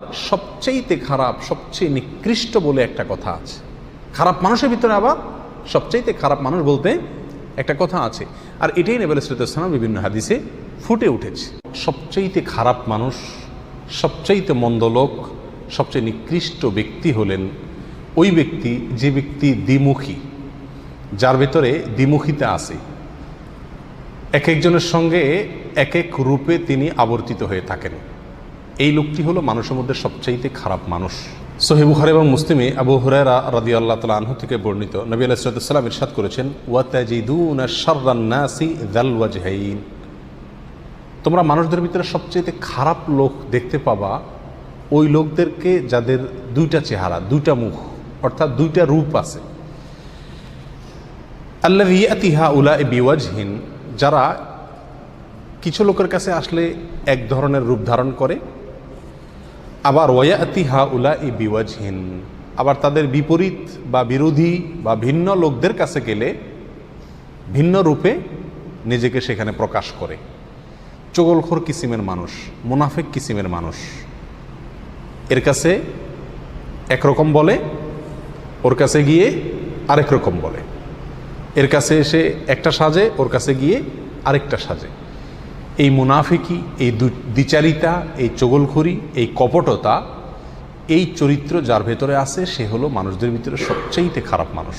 সবচেয়ে খারাপ, সবচেয়ে নিকৃষ্ট বলে একটা কথা আছে। খারাপ মানুষের ভিতরে আবার সবচেয়ে খারাপ মানুষ বলতে একটা কথা আছে, আর এটাই নবী সাল্লাল্লাহু আলাইহি ওয়াসাল্লাম বিভিন্ন হাদিসে ফুটে উঠেছে। সবচেয়ে খারাপ মানুষ, সবচেয়ে মন্দ লোক, সবচেয়ে নিকৃষ্ট ব্যক্তি হলেন ওই ব্যক্তি যে ব্যক্তি দ্বিমুখী, যার ভেতরে দ্বিমুখিতা আছে। এক একজনের সঙ্গে এক এক রূপে তিনি আবর্তিত হয়ে থাকেন। এই লোকটি হলো মানুষের মধ্যে সবচাইতে খারাপ মানুষ। সহিহ বুখারী এবং মুসলিমে আবু হুরায়রা রাদিয়াল্লাহু তাআলা আনহু থেকে বর্ণিত, নবী আলাইহিস সালাম ইরশাদ করেছেন, ওয়া তাজিদুনা শাররান নাসি যাল ওয়াজহাইন, তোমরা মানুষদের ভিতরে সবচেয়ে খারাপ লোক দেখতে পাবা ওই লোকদেরকে যাদের দুইটা চেহারা, দুইটা মুখ, অর্থাৎ দুইটা রূপ আছে। আল্লাযী ইয়াতি হাউলাই বিওয়াজহিন, যারা কিছু লোকের কাছে আসলে এক ধরনের রূপ ধারণ করে, আবার ওয়ায়াতি হাউলাই বিওয়াজহিন, আবার তাদের বিপরীত বা বিরোধী বা ভিন্ন লোকদের কাছে গেলে ভিন্ন রূপে নিজেকে সেখানে প্রকাশ করে। চগলখোর কিসিমের মানুষ, মুনাফিক কিসিমের মানুষ, এর কাছে একরকম বলে, ওর কাছে গিয়ে আরেক রকম বলে। এর কাছে এসে একটা সাজে, ওর কাছে গিয়ে আরেকটা সাজে। এই মুনাফিকি, এই দ্বিচারিতা, এই চগলখড়ি, এই কপটতা, এই চরিত্র যার ভেতরে আছে সে হলো মানুষদের ভিতরে সবচেয়ে খারাপ মানুষ।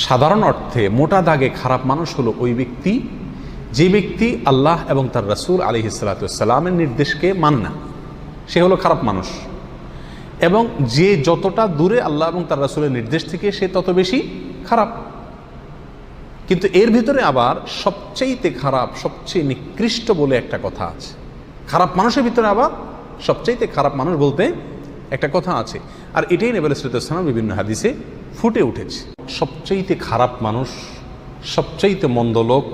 সাধারণ অর্থে মোটা দাগে খারাপ মানুষ হলো ওই ব্যক্তি যে ব্যক্তি আল্লাহ এবং তার রাসূল আলাইহিস সালাতু ওয়াস সালামের নির্দেশকে মানে না, সে হলো খারাপ মানুষ। এবং যে যতটা দূরে আল্লাহ এবং তার রাসূলের নির্দেশ থেকে সে তত বেশি খারাপ। কিন্তু এর ভিতরে আবার সবচেয়ে খারাপ, সবচেয়ে নিকৃষ্ট বলে একটা কথা আছে। খারাপ মানুষের ভিতরে আবার সবচেয়ে খারাপ মানুষ বলতে একটা কথা আছে, আর এটাই নবী সাল্লাল্লাহু আলাইহি ওয়াসাল্লাম বিভিন্ন হাদিসে ফুটে উঠেছে। সবচেয়ে খারাপ মানুষ, সবচেয়ে মন্দ লোক,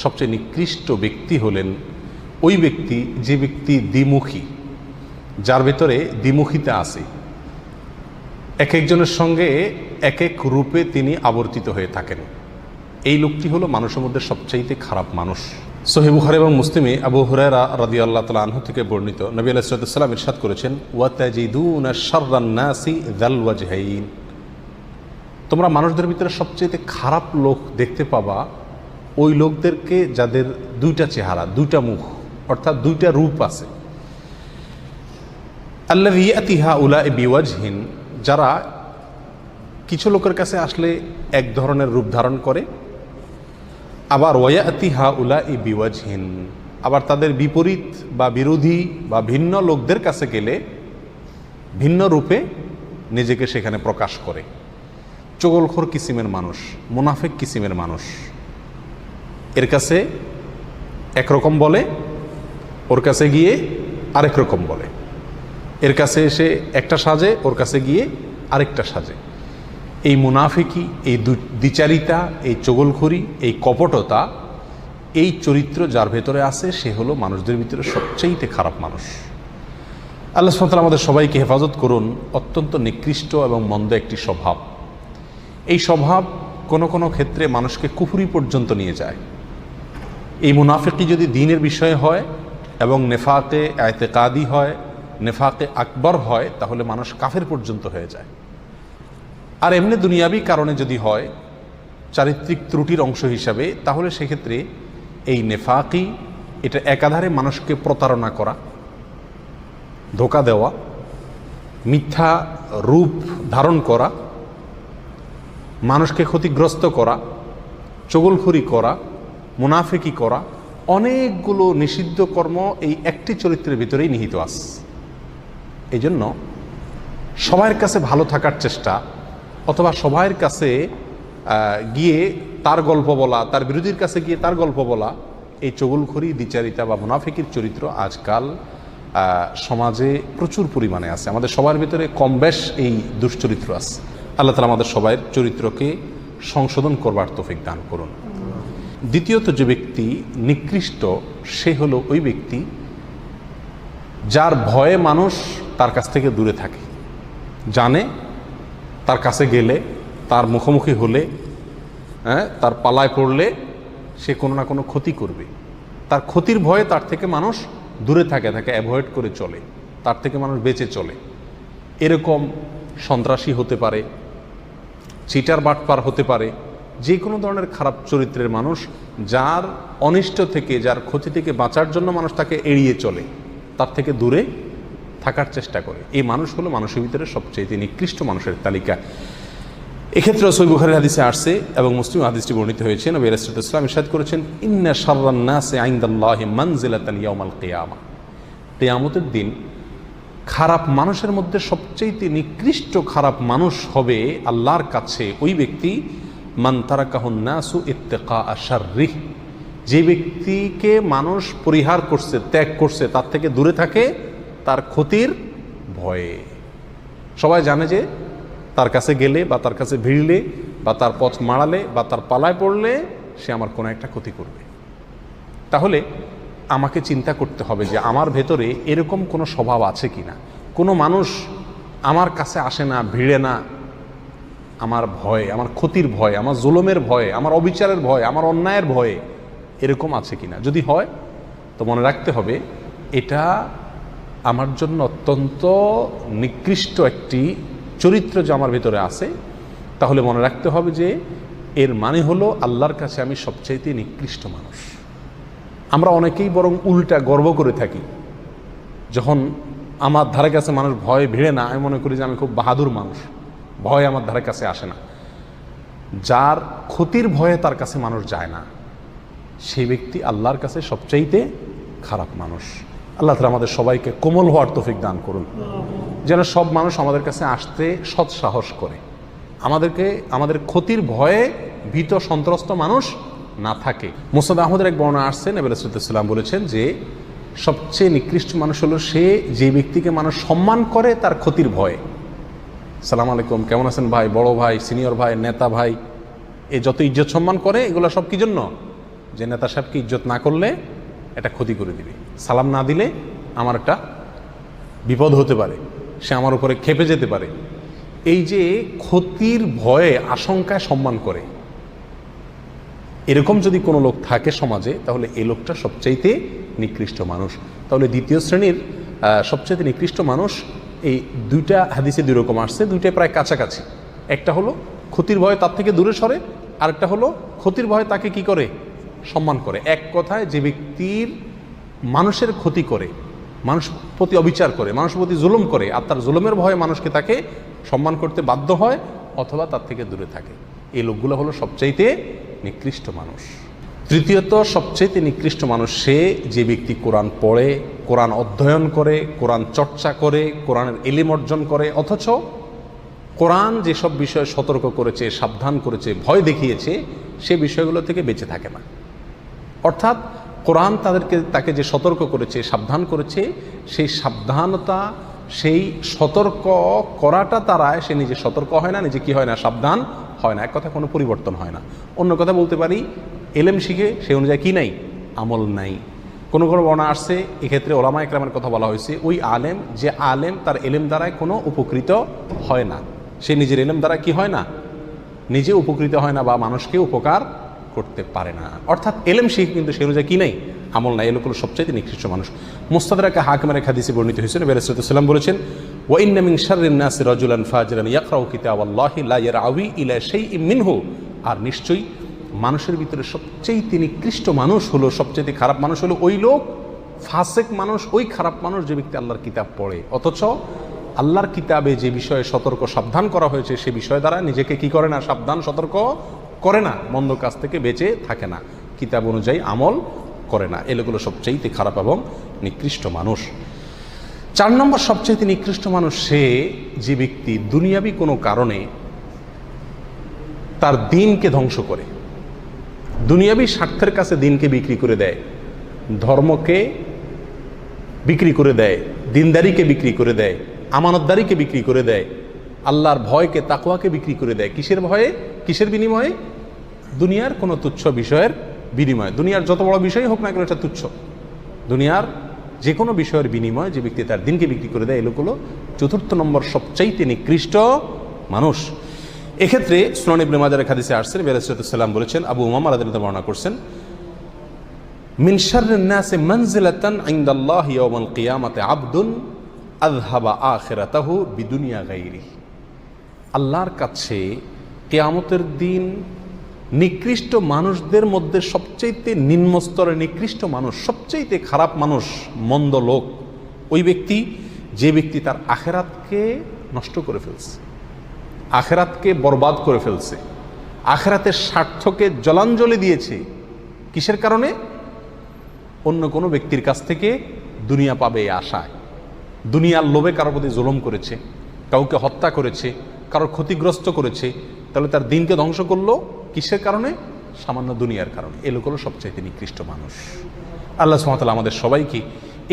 সবচেয়ে নিকৃষ্ট ব্যক্তি হলেন ওই ব্যক্তি যে ব্যক্তি দ্বিমুখী, যার ভেতরে দ্বিমুখিতা আছে। এক একজনের সঙ্গে এক এক রূপে তিনি আবর্তিত হয়ে থাকেন। এই লোকটি হলো মানুষের মধ্যে সবচাইতে খারাপ মানুষ। সহিহ বুখারী এবং মুসলিমে আবু হুরায়রা রাদিয়াল্লাহু তাআলা আনহু থেকে বর্ণিত, নবী আলাইহিস সালাম ইরশাদ করেছেন, ওয়া তাজিদুনা শাররান নাসি যাল ওয়াজহাইন, তোমরা মানুষদের ভিতরে সবচেয়ে খারাপ লোক দেখতে পাবা ওই লোকদেরকে যাদের দুইটা চেহারা, দুইটা মুখ, অর্থাৎ দুইটা রূপ আছে। আল্লাযী ইয়াতি হাউলাই বিওয়াজহিন, যারা কিছু লোকের কাছে আসলে এক ধরনের রূপ ধারণ করে, আবার ওয়ায়াতি হাউলাই বিওয়াজহিন, আবার তাদের বিপরীত বা বিরোধী বা ভিন্ন লোকদের কাছে গেলে ভিন্ন রূপে নিজেকে সেখানে প্রকাশ করে। চগলখোর কিসিমের মানুষ, মুনাফিক কিসিমের মানুষ, এর কাছে একরকম বলে, ওর কাছে গিয়ে আরেক রকম বলে। এর কাছে এসে একটা সাজে, ওর কাছে গিয়ে আরেকটা সাজে। এই মুনাফিকি, এই দ্বিচারিতা, এই চগলখড়ি, এই কপটতা, এই চরিত্র যার ভেতরে আছে সে হলো মানুষদের ভিতরে সবচেয়ে খারাপ মানুষ। আল্লাহ সুবহানাহু ওয়া তাআলা আমাদের সবাইকে হেফাজত করুন। অত্যন্ত নিকৃষ্ট এবং মন্দ একটি স্বভাব। এই স্বভাব কোনো কোনো ক্ষেত্রে মানুষকে কুফরি পর্যন্ত নিয়ে যায়। এই মুনাফিকি যদি দ্বীনের বিষয়ে হয় এবং নেফাকে ইতিকাদি হয়, নেফাকে আকবর হয়, তাহলে মানুষ কাফের পর্যন্ত হয়ে যায়। আর এমনি দুনিয়াবি কারণে যদি হয়, চারিত্রিক ত্রুটির অংশ হিসাবে, তাহলে সেক্ষেত্রে এই নেফাকি, এটা একাধারে মানুষকে প্রতারণা করা, ধোঁকা দেওয়া, মিথ্যা রূপ ধারণ করা, মানুষকে ক্ষতিগ্রস্ত করা, চগলখড়ি করা, মুনাফিকি করা, অনেকগুলো নিষিদ্ধ কর্ম এই একটি চরিত্রের ভিতরেই নিহিত আছে। এই জন্য সবার কাছে ভালো থাকার চেষ্টা, অথবা সবার কাছে গিয়ে তার গল্প বলা, তার বিরোধীর কাছে গিয়ে তার গল্প বলা, এই চগলখড়ি, দ্বিচারিতা বা মুনাফিকির চরিত্র আজকাল সমাজে প্রচুর পরিমাণে আছে। আমাদের সবার ভিতরে কম বেশ এই দুশ্চরিত্র আছে। আল্লাহ তাআলা আমাদের সবার চরিত্রকে সংশোধন করবার তৌফিক দান করুন। দ্বিতীয়ত যে ব্যক্তি নিকৃষ্ট, সে হলো ওই ব্যক্তি যার ভয়ে মানুষ তার কাছ থেকে দূরে থাকে। জানে তার কাছে গেলে তার মুখোমুখি হলে, তার পালায় পড়লে সে কোনো না কোনো ক্ষতি করবে। তার ক্ষতির ভয়ে তার থেকে মানুষ দূরে থাকে, তাকে অ্যাভয়েড করে চলে, তার থেকে মানুষ বেঁচে চলে। এরকম সন্ত্রাসী হতে পারে, চিটার বাটপার হতে পারে, যে কোনো ধরনের খারাপ চরিত্রের মানুষ, যার অনিষ্ট থেকে, যার ক্ষতি থেকে বাঁচার জন্য মানুষ তাকে এড়িয়ে চলে, তার থেকে দূরে থাকার চেষ্টা করে। এই মানুষ হলো মানুষের ভিতরে সবচেয়ে নিকৃষ্ট মানুষের তালিকা। এক্ষেত্রে সহিহ বুখারীর হাদিসে আসছে এবং মুসলিম হাদিসটি বর্ণিত হয়েছে। নবী রাসূলুল্লাহ সাল্লাল্লাহু আলাইহি ওয়াসাল্লাম ইরশাদ করেছেন, ইন্না শাররান নাসি ইনদাল্লাহি মানজিলাতান ইয়াউমাল কিয়ামা। কিয়ামতের দিন খারাপ মানুষের মধ্যে সবচেয়ে নিকৃষ্ট খারাপ মানুষ হবে আল্লাহর কাছে ওই ব্যক্তি, মান তারাকাহুন নাসু ইত্তিকা শাররিহ, যে ব্যক্তিকে মানুষ পরিহার করছে, ত্যাগ করছে, তার থেকে দূরে থাকে তার ক্ষতির ভয়ে। সবাই জানে যে তার কাছে গেলে বা তার কাছে ভিড়লে বা তার পথ মাড়ালে বা তার পালায় পড়লে সে আমার কোনো একটা ক্ষতি করবে। তাহলে আমাকে চিন্তা করতে হবে যে আমার ভেতরে এরকম কোনো স্বভাব আছে কি না। কোনো মানুষ আমার কাছে আসে না, ভিড়ে না, আমার ভয়, আমার ক্ষতির ভয়, আমার জুলুমের ভয়ে, আমার অবিচারের ভয়, আমার অন্যায়ের ভয়ে এরকম আছে কি না। যদি হয় তো মনে রাখতে হবে এটা আমার জন্য অত্যন্ত নিকৃষ্ট একটি চরিত্র যে আমার ভেতরে আছে। তাহলে মনে রাখতে হবে যে এর মানে হলো আল্লাহর কাছে আমি সবচাইতে নিকৃষ্ট মানুষ। আমরা অনেকেই বরং উল্টা গর্ব করে থাকি, যখন আমার ধারে কাছে মানুষ ভয় ভিড়ে না, আমি মনে করি যে আমি খুব বাহাদুর মানুষ, ভয় আমার ধারে কাছে আসে না। যার ক্ষতির ভয়ে তার কাছে মানুষ যায় না, সেই ব্যক্তি আল্লাহর কাছে সবচাইতে খারাপ মানুষ। আল্লাহ তাআলা আমাদের সবাইকে কোমল হওয়ার তৌফিক দান করুন, যেন সব মানুষ আমাদের কাছে আসতে সৎসাহস করে, আমাদের ক্ষতির ভয়ে ভীত সন্ত্রস্ত মানুষ না থাকে। মুসনাদ আহমদের এক বর্ণনা আসছে, নবী রাসূলুল্লাহ সাল্লাল্লাহু আলাইহি ওয়াসাল্লাম বলেছেন যে সবচেয়ে নিকৃষ্ট মানুষ হলো সে যে ব্যক্তিকে মানুষ সম্মান করে তার ক্ষতির ভয়ে। সালাম আলাইকুম, কেমন আছেন ভাই, বড় ভাই, সিনিয়র ভাই, নেতা ভাই, এই যত ইজ্জত সম্মান করে এগুলো সব কি জন্য? যে নেতা সাহেবকে ইজ্জত না করলে এটা ক্ষতি করে দিবে, সালাম না দিলে আমার একটা বিপদ হতে পারে, সে আমার উপরে ক্ষেপে যেতে পারে। এই যে ক্ষতির ভয়ে আশঙ্কায় সম্মান করে, এরকম যদি কোনো লোক থাকে সমাজে, তাহলে এই লোকটা সবচাইতে নিকৃষ্ট মানুষ। তাহলে দ্বিতীয় শ্রেণীর সবচাইতে নিকৃষ্ট মানুষ, এই দুইটা হাদিসে দুই রকম আসছে, দুইটাই প্রায় কাছাকাছি। একটা হলো ক্ষতির ভয়ে তার থেকে দূরে সরে, আরেকটা হলো ক্ষতির ভয়ে তাকে কি করে? সম্মান করে। এক কথায় যে ব্যক্তির মানুষের ক্ষতি করে, মানুষ প্রতি অবিচার করে, মানুষের প্রতি জুলুম করে, আর তার জুলুমের ভয়ে মানুষকে তাকে সম্মান করতে বাধ্য হয় অথবা তার থেকে দূরে থাকে, এই লোকগুলো হলো সবচাইতে নিকৃষ্ট মানুষ। তৃতীয়ত সবচাইতে নিকৃষ্ট মানুষ সে যে ব্যক্তি কোরআন পড়ে, কোরআন অধ্যয়ন করে, কোরআন চর্চা করে, কোরআনের ইলম অর্জন করে, অথচ কোরআন যেসব বিষয়ে সতর্ক করেছে, সাবধান করেছে, ভয় দেখিয়েছে, সে বিষয়গুলো থেকে বেঁচে থাকে না। অর্থাৎ কোরআন তাকে যে সতর্ক করেছে, সাবধান করেছে, সেই সাবধানতা, সেই সতর্ক করাটা তারায় সে নিজে সতর্ক হয় না, নিজে কি হয় না? সাবধান হয় না। এক কথা কোনো পরিবর্তন হয় না। অন্য কথা বলতে পারি, এলেম শিখে সে অনুযায়ী কি নাই? আমল নাই। কোনো বর্ণনা আসছে, এক্ষেত্রে ওলামা ইকরামের কথা বলা হয়েছে, ওই আলেম, যে আলেম তার এলেম দ্বারায় কোনো উপকৃত হয় না, সে নিজের এলেম দ্বারা কি হয় না? নিজে উপকৃত হয় না বা মানুষকে উপকার করতে পারে না। অর্থাৎ এলেম শিখ কিন্তু সে অনুযায়ী কি নাই? আমল নাই। এগুলো সবচাইতে নিকৃষ্ট মানুষ। মুস্তাদরাক হাকিমের হাদিসে বর্ণিত হয়েছে, নবী রাসূলুল্লাহ সাল্লাল্লাহু আলাইহি ওয়াসাল্লাম বলেছেন, ওয়া ইন্না মিন শাররিন নাসি রাজুলান ফাজিরান ইয়াকরাউ কিতাবাল্লাহি লা ইয়ারআউই ইলা শাইইন মিনহু। আর নিশ্চয়ই মানুষের ভিতরে সবচাইতে নিকৃষ্ট মানুষ হলো, সবচাইতে খারাপ মানুষ হলো ওই লোক, ফাসেক মানুষ, ওই খারাপ মানুষ যে ব্যক্তি আল্লাহর কিতাব পড়ে, অথচ আল্লাহর কিতাবে যে বিষয়ে সতর্ক সাবধান করা হয়েছে সে বিষয় দ্বারা নিজেকে কি করে না? সাবধান সতর্ক করে না, মন্দ কাজ থেকে বেঁচে থাকে না, কিতাব অনুযায়ী আমল করে না। এগুলো সবচাইতে খারাপ এবং নিকৃষ্ট মানুষ। 4 নম্বর সবচাইতে নিকৃষ্ট মানুষ সে যে ব্যক্তি দুনিয়াবি কোনো কারণে তার দিনকে ধ্বংস করে, দুনিয়াবি স্বার্থের কাছে দিনকে বিক্রি করে দেয়, ধর্মকে বিক্রি করে দেয়, দিনদারিকে বিক্রি করে দেয়, আমানতদারিকে বিক্রি করে দেয়, আল্লাহর ভয়কে, তাকওয়াকে বিক্রি করে দেয়। কিসের ভয়ে? কিসের বিনিময়ে? দুনিয়ার কোনো তুচ্ছ বিষয়ের বিনিময়ে। দুনিয়ার যত বড় বিষয় হোক না কেন এটা তুচ্ছ। দুনিয়ার যে কোনো বিষয়ের বিনিময়ে যে ব্যক্তি তার দিনকে বিক্রি করে দেয়, এগুলো 4 নম্বর সবচাইতে নিকৃষ্ট মানুষ। এক্ষেত্রে সুনান ইবনে মাজার হাদিসে আসছে, নবী আলাইহিস সালাম বলেছেন, আবু উমামা রাদিয়াল্লাহু বর্ণনা করছেন, মিন শাররিন নাসি মানজিলাতান ইনদাল্লাহি ইয়াওমাল কিয়ামাতি আবদুন আযহাবা আখিরাতাহু বিদুনিয়া গায়রিহি। আল্লাহর কাছে কিয়ামতের দিন নিকৃষ্ট মানুষদের মধ্যে সবচাইতে নিম্ন স্তরের নিকৃষ্ট মানুষ, সবচাইতে খারাপ মানুষ, মন্দ লোক ওই ব্যক্তি যে ব্যক্তি তার আখিরাতকে নষ্ট করে ফেলছে, আখিরাতকে বরবাদ করে ফেলছে, আখিরাতের স্বার্থকে জলাঞ্জলি দিয়েছে। কিসের কারণে? অন্য কোনো ব্যক্তির কাছ থেকে দুনিয়া পাবে এই আশায়, দুনিয়ার লোভে কারোর প্রতি জুলুম করেছে, কাউকে হত্যা করেছে, কারোর ক্ষতিগ্রস্ত করেছে, তাহলে তার দিনকে ধ্বংস করলো কিসের কারণে? সামান্য দুনিয়ার কারণে। এ লোক হলো সবচাইতে নিকৃষ্ট মানুষ। আল্লাহ সুবহানাহু ওয়া তাআলা আমাদের সবাইকে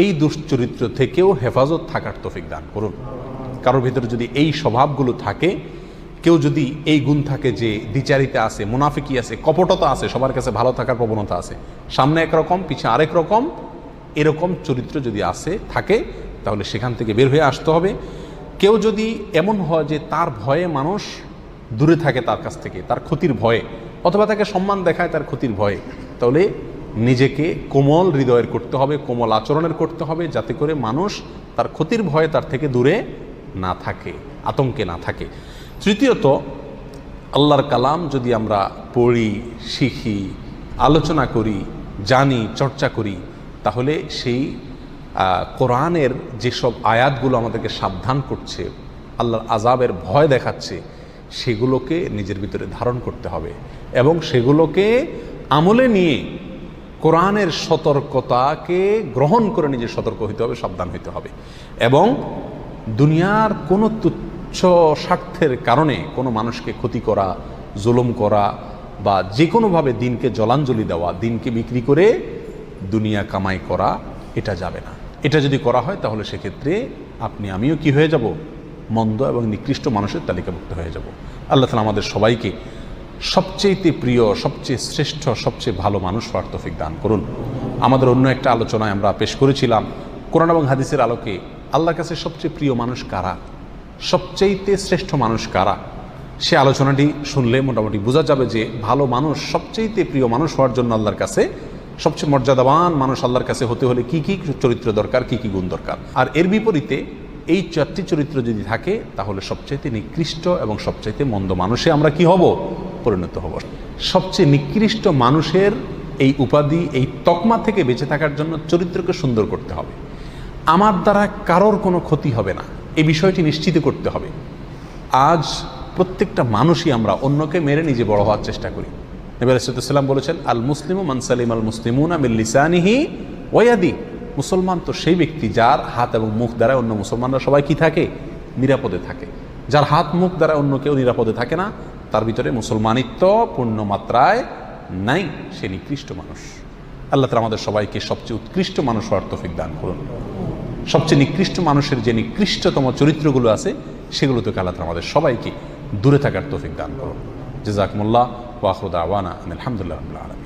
এই দুশ্চরিত্র থেকেও হেফাজত থাকার তৌফিক দান করুন। কারোর ভিতরে যদি এই স্বভাবগুলো থাকে, কেউ যদি এই গুণ থাকে যে দ্বিচারিতা আছে, মুনাফিকি আছে, কপটতা আছে, সবার কাছে ভালো থাকার প্রবণতা আছে, সামনে একরকম পিছে আরেক রকম, এরকম চরিত্র যদি থাকে তাহলে সেখান থেকে বের হয়ে আসতে হবে। কেউ যদি এমন হয় যে তার ভয়ে মানুষ দূরে থাকে তার কাছ থেকে, তার ক্ষতির ভয়ে, অথবা তাকে সম্মান দেখায় তার ক্ষতির ভয়ে, তাহলে নিজেকে কোমল হৃদয়ের করতে হবে, কোমল আচরণের করতে হবে, যাতে করে মানুষ তার ক্ষতির ভয়ে তার থেকে দূরে না থাকে, আতঙ্কে না থাকে। তৃতীয়ত, আল্লাহর কালাম যদি আমরা পড়ি, শিখি, আলোচনা করি, জানি, চর্চা করি, তাহলে সেই কোরআনের যেসব আয়াতগুলো আমাদেরকে সাবধান করছে, আল্লাহর আযাবের ভয় দেখাচ্ছে, সেগুলোকে নিজের ভিতরে ধারণ করতে হবে এবং সেগুলোকে আমলে নিয়ে কোরআনের সতর্কতাকে গ্রহণ করে নিজে সতর্ক হইতে হবে, সাবধান হইতে হবে। এবং দুনিয়ার কোনো তুচ্ছ স্বার্থের কারণে কোনো মানুষকে ক্ষতি করা, জুলুম করা বা যে কোনোভাবে দিনকে জলাঞ্জলি দেওয়া, দিনকে বিক্রি করে দুনিয়া কামাই করা, এটা যাবে না। এটা যদি করা হয় তাহলে সেক্ষেত্রে আপনি আমিও কি হয়ে যাব? মন্দ এবং নিকৃষ্ট মানুষের তালিকাভুক্ত হয়ে যাব। আল্লাহ তাআলা আমাদের সবাইকে সবচেয়ে প্রিয়, সবচেয়ে শ্রেষ্ঠ, সবচেয়ে ভালো মানুষ হওয়ার তৌফিক দান করুন। আমাদের অন্য একটা আলোচনায় আমরা পেশ করেছিলাম কোরআন এবং হাদিসের আলোকে আল্লাহর কাছে সবচেয়ে প্রিয় মানুষ কারা, সবচেয়ে শ্রেষ্ঠ মানুষ কারা। সে আলোচনাটি শুনলে মোটামুটি বোঝা যাবে যে ভালো মানুষ, সবচেয়ে প্রিয় মানুষ হওয়ার জন্য আল্লাহর কাছে সবচেয়ে মর্যাদাবান মানুষ আল্লাহর কাছে হতে হলে কি কি চরিত্র দরকার, কি কি গুণ দরকার। আর এর বিপরীতে এই চারটি চরিত্র যদি থাকে তাহলে সবচাইতে নিকৃষ্ট এবং সবচাইতে মন্দ মানুষে আমরা কি হব? পরিণত হব। সবচেয়ে নিকৃষ্ট মানুষের এই উপাধি, এই তকমা থেকে বেঁচে থাকার জন্য চরিত্রকে সুন্দর করতে হবে। আমার দ্বারা কারোর কোনো ক্ষতি হবে না, এই বিষয়টি নিশ্চিত করতে হবে। আজ প্রত্যেকটা মানুষই আমরা অন্যকে মেরে নিজে বড় হওয়ার চেষ্টা করি। নবী আলাইহিস সালাম বলেছেন, আল মুসলিমু মান সালিমাল মুসলিমুনা মিন লিসানিহি ওয়া ইয়াদিহি। মুসলমান তো সেই ব্যক্তি যার হাত এবং মুখ দ্বারা অন্য মুসলমানরা সবাই কি থাকে? নিরাপদে থাকে। যার হাত মুখ দ্বারা অন্য কেউ নিরাপদে থাকে না, তার ভিতরে মুসলমানিত্ব পূর্ণ মাত্রায় নাই, সে নিকৃষ্ট মানুষ। আল্লাহ তাআলা আমাদের সবাইকে সবচেয়ে উৎকৃষ্ট মানুষ হওয়ার তৌফিক দান করুন। সবচেয়ে নিকৃষ্ট মানুষের যে নিকৃষ্টতম চরিত্রগুলো আছে সেগুলো থেকে আল্লাহ তাআলা আমাদের সবাইকে দূরে থাকার তৌফিক দান করুন। জাযাকুমুল্লাহ ওয়া আখিরু দাওয়ানা আলহামদুলিল্লাহি রাব্বিল আলামিন।